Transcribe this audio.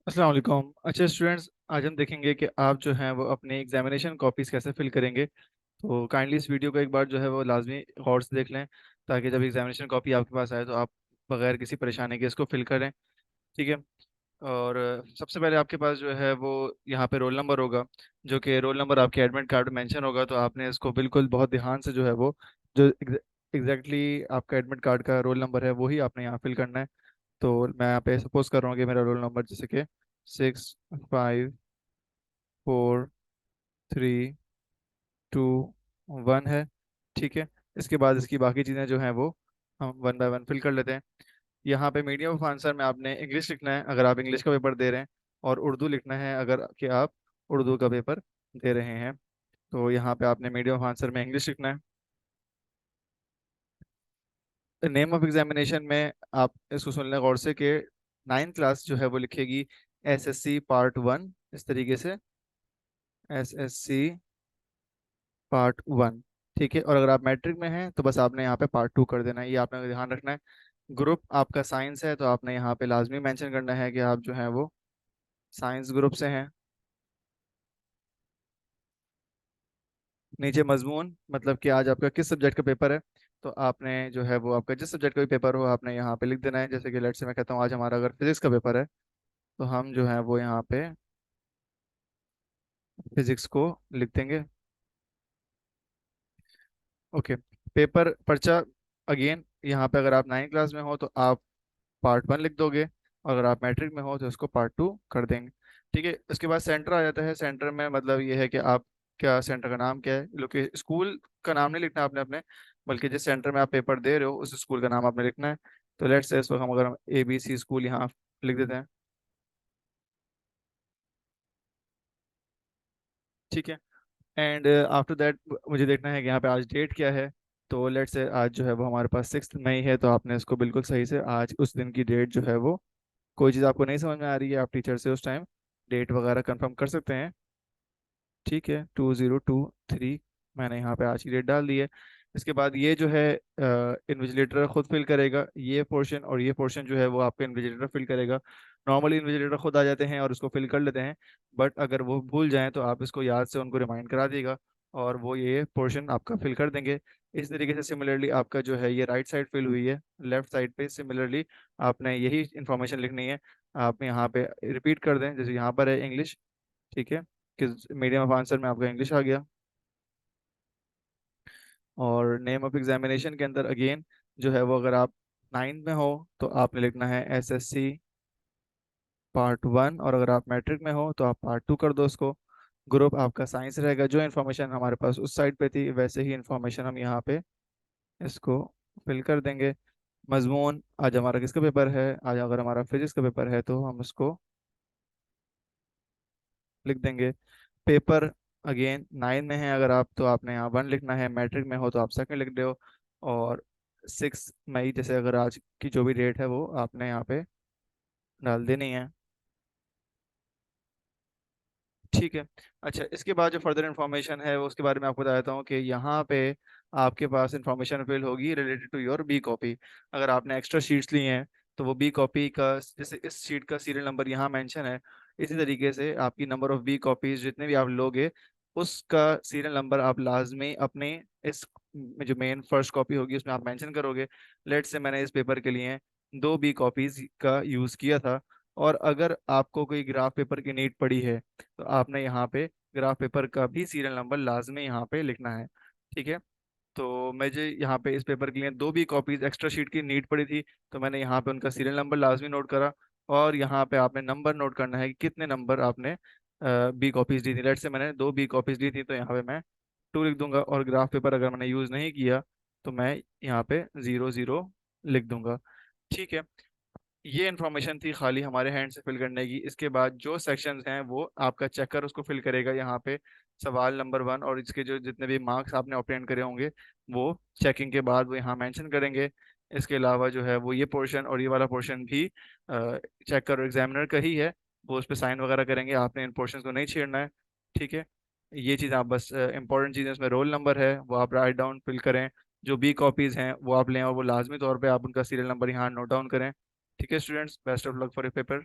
अस्सलाम वालेकुम। अच्छा स्टूडेंट्स, आज हम देखेंगे कि आप जो हैं वो अपनी एग्जामिनेशन कॉपीज़ कैसे फिल करेंगे। तो काइंडली इस वीडियो को एक बार जो है वो लाजमी गौर से देख लें, ताकि जब एग्जामिनेशन कॉपी आपके पास आए तो आप बगैर किसी परेशानी के इसको फिल करें। ठीक है। और सबसे पहले आपके पास जो है वो यहाँ पे रोल नंबर होगा, जो कि रोल नंबर आपके एडमिट कार्ड में मेंशन होगा। तो आपने इसको बिल्कुल बहुत ध्यान से जो है वो जो एग्जैक्टली आपका एडमिट कार्ड का रोल नंबर है वही आपने यहाँ फिल करना है। तो मैं यहाँ पे सपोज कर रहा हूँ कि मेरा रोल नंबर जैसे कि 65431 है। ठीक है। इसके बाद इसकी बाकी चीज़ें जो हैं वो हम वन बाय वन फिल कर लेते हैं। यहाँ पे मीडियम ऑफ आंसर में आपने इंग्लिश लिखना है अगर आप इंग्लिश का पेपर दे रहे हैं, और उर्दू लिखना है अगर कि आप उर्दू का पेपर दे रहे हैं। तो यहाँ पे आपने मीडियम ऑफ आंसर में इंग्लिश लिखना है। नेम ऑफ एग्जामिनेशन में आप इसको सुन लें गौर से कि 9th क्लास जो है वो लिखेगी एसएससी पार्ट 1 इस तरीके से, एसएससी पार्ट 1। ठीक है। और अगर आप मैट्रिक में हैं तो बस आपने यहाँ पे पार्ट 2 कर देना है, ये आपने ध्यान रखना है। ग्रुप आपका साइंस है तो आपने यहाँ पे लाजमी मेंशन करना है कि आप जो है वो साइंस ग्रुप से हैं। नीचे मजमून, मतलब कि आज आपका किस सब्जेक्ट का पेपर है। तो आपने जो है वो आपका जिस सब्जेक्ट का भी पेपर हो आपने यहाँ पे लिख देना है। जैसे कि लेट से मैं कहता हूँ आज हमारा अगर फिजिक्स का पेपर है तो हम जो है वो यहाँ पे फिजिक्स को लिख देंगे। ओके। पेपर पर्चा अगेन यहाँ पे अगर आप 9th क्लास में हो तो आप पार्ट 1 लिख दोगे, और अगर आप मैट्रिक में हो तो इसको पार्ट 2 कर देंगे। ठीक है। उसके बाद सेंटर आ जाता है। सेंटर में मतलब ये है कि आप क्या सेंटर का नाम क्या है, लोके स्कूल का नाम नहीं लिखना आपने अपने, बल्कि जिस सेंटर में आप पेपर दे रहे हो उस स्कूल का नाम आपने लिखना है। तो लेट्स से इस वक्त हम अगर हम ABC स्कूल यहाँ लिख देते हैं। ठीक है। एंड आफ्टर दैट मुझे देखना है कि यहाँ पे आज डेट क्या है। तो लेट्स से आज जो है वो हमारे पास 6 मई है, तो आपने इसको बिल्कुल सही से आज उस दिन की डेट जो है वो, कोई चीज़ आपको नहीं समझ में आ रही है आप टीचर से उस टाइम डेट वगैरह कंफर्म कर सकते हैं। ठीक है। 2023 मैंने यहाँ पे आज की डेट डाल दी है। इसके बाद ये जो है इन्विजिलेटर खुद फिल करेगा ये पोर्शन, और ये पोर्शन जो है वो आपका इन्विजिलेटर फिल करेगा। नॉर्मली इन्विजिलेटर खुद आ जाते हैं और उसको फिल कर लेते हैं, बट अगर वो भूल जाएं तो आप इसको याद से उनको रिमाइंड करा दिएगा और वो ये पोर्शन आपका फिल कर देंगे। इस तरीके से सिमिलरली आपका जो है ये राइट साइड फिल हुई है, लेफ्ट साइड पे सिमिलरली आपने यही इंफॉर्मेशन लिखनी है। आप यहाँ पे रिपीट कर दें, जैसे यहाँ पर है इंग्लिश। ठीक है। कि मीडियम ऑफ आंसर में आपका इंग्लिश आ गया। और नेम ऑफ एग्जामिनेशन के अंदर अगेन जो है वो अगर आप 9th में हो तो आपने लिखना है SSC पार्ट 1, और अगर आप मैट्रिक में हो तो आप पार्ट 2 कर दो उसको। ग्रुप आपका साइंस रहेगा। जो इन्फॉर्मेशन हमारे पास उस साइड पे थी वैसे ही इन्फॉर्मेशन हम यहाँ पे इसको फिल कर देंगे। मजमून आज हमारा किसका पेपर है, आज अगर हमारा फिजिक्स का पेपर है तो हम उसको लिख देंगे। पेपर अगेन 9 में है अगर आप तो आपने यहाँ 1 लिखना है, मैट्रिक में हो तो आप सेकंड लिख दो। और 6 मई जैसे अगर आज की जो भी डेट है वो आपने यहाँ पे डाल देनी है। ठीक है। अच्छा, इसके बाद जो फर्दर इन्फॉर्मेशन है वो उसके बारे में आपको बता देता हूँ कि यहाँ पे आपके पास इन्फॉर्मेशन फिल होगी related to your B copy. अगर आपने एक्स्ट्रा शीट्स ली हैं तो वो बी कॉपी का, जैसे इस शीट का सीरियल नंबर यहाँ मेंशन है, इसी तरीके से आपकी नंबर ऑफ बी कॉपीज जितने भी आप लोगे उसका सीरियल नंबर आप लाजमी अपने इस में जो मेन फर्स्ट कॉपी होगी उसमें आप मेंशन करोगे। लेट से मैंने इस पेपर के लिए 2 बी कॉपीज का यूज़ किया था, और अगर आपको कोई ग्राफ पेपर की नीड पड़ी है तो आपने यहाँ पे ग्राफ पेपर का भी सीरियल नंबर लाजमी यहाँ पे लिखना है। ठीक है। तो मुझे यहाँ पे इस पेपर के लिए 2 बी कॉपीज एक्स्ट्रा शीट की नीड पड़ी थी, तो मैंने यहाँ पे उनका सीरियल नंबर लाजमी नोट करा। और यहाँ पे आपने नंबर नोट करना है कि कितने नंबर आपने बी कॉपीज दी थी। लेट से मैंने 2 बी कॉपीज दी थी तो यहाँ पे मैं 2 लिख दूंगा, और ग्राफ पेपर अगर मैंने यूज़ नहीं किया तो मैं यहाँ पे 0 0 लिख दूंगा। ठीक है। ये इन्फॉर्मेशन थी खाली हमारे हैंड से फिल करने की। इसके बाद जो सेक्शंस हैं वो आपका चेकर उसको फिल करेगा यहाँ पे, सवाल नंबर 1 और इसके जो जितने भी मार्क्स आपने ऑब्टेन करे होंगे वो चेकिंग के बाद वो यहाँ मेंशन करेंगे। इसके अलावा जो है वो ये पोर्शन और ये वाला पोर्शन भी चेकर और एग्जामिनर का ही है, वो उस पर साइन वगैरह करेंगे, आपने इन पोर्शन को नहीं छेड़ना है। ठीक है। ये चीज़ आप बस इंपॉर्टेंट चीज़ें, उसमें रोल नंबर है वो आप राइट डाउन फिल करें, जो बी कॉपीज़ हैं वो आप लें और वो लाजमी तौर पे आप उनका सीरियल नंबर यहाँ नोट डाउन करें। ठीक है students, best of luck for your paper.